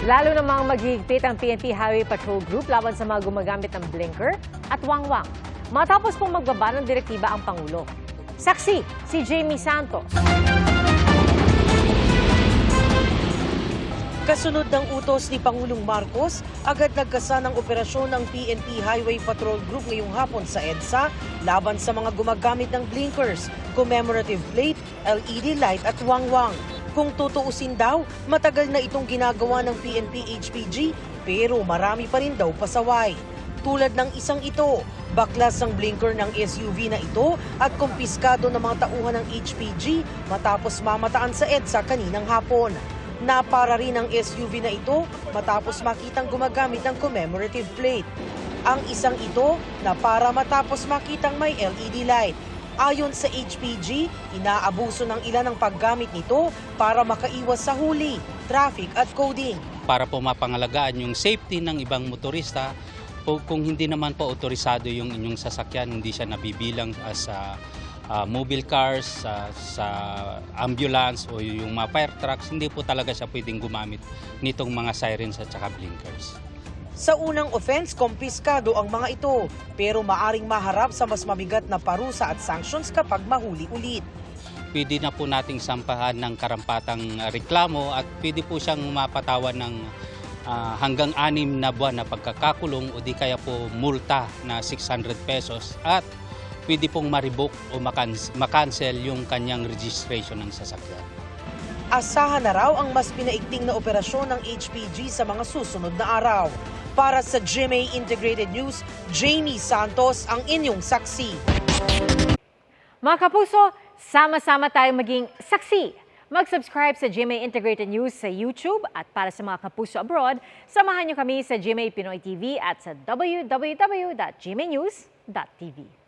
Lalo namang maghihigpit ang PNP Highway Patrol Group laban sa mga gumagamit ng blinker at wangwang. Matapos pong magbaba ng direktiba ang Pangulo. Saksi, si Jamie Santos. Kasunod ng utos ni Pangulong Marcos, agad nagkasa ng operasyon ng PNP Highway Patrol Group ngayong hapon sa EDSA laban sa mga gumagamit ng blinkers, commemorative plate, LED light at wangwang. Kung tutuusin daw, matagal na itong ginagawa ng PNP HPG pero marami pa rin daw pasaway. Tulad ng isang ito, baklas ang blinker ng SUV na ito at kumpiskado ng mga tauhan ng HPG matapos mamataan sa EDSA kaninang hapon. Napara rin ang SUV na ito matapos makitang gumagamit ng commemorative plate. Ang isang ito napara matapos makitang may LED light. Ayon sa HPG, inaabuso ng ilan ang paggamit nito para makaiwas sa huli, traffic at coding. Para po mapangalagaan yung safety ng ibang motorista, kung hindi naman po otorisado yung inyong sasakyan, hindi siya nabibilang sa mobile cars, sa ambulance o yung mga fire trucks, hindi po talaga siya pwedeng gumamit nitong mga sirens at saka blinkers. Sa unang offense, kumpiskado ang mga ito, pero maaring maharap sa mas mabigat na parusa at sanctions kapag mahuli ulit. Pwede na po nating sampahan ng karampatang reklamo at pwede po siyang mapatawan ng hanggang 6 na buwan na pagkakakulong o di kaya po multa na 600 pesos at pwede pong ma-revoke o makancel yung kanyang registration ng sasakyan. Asahan na raw ang mas pinaigting na operasyon ng HPG sa mga susunod na araw. Para sa GMA Integrated News, Jamie Santos ang inyong saksi. Mga kapuso, sama-sama tayong maging saksi. Mag-subscribe sa GMA Integrated News sa YouTube at para sa mga kapuso abroad, samahan niyo kami sa GMA Pinoy TV at sa www.gmanews.tv.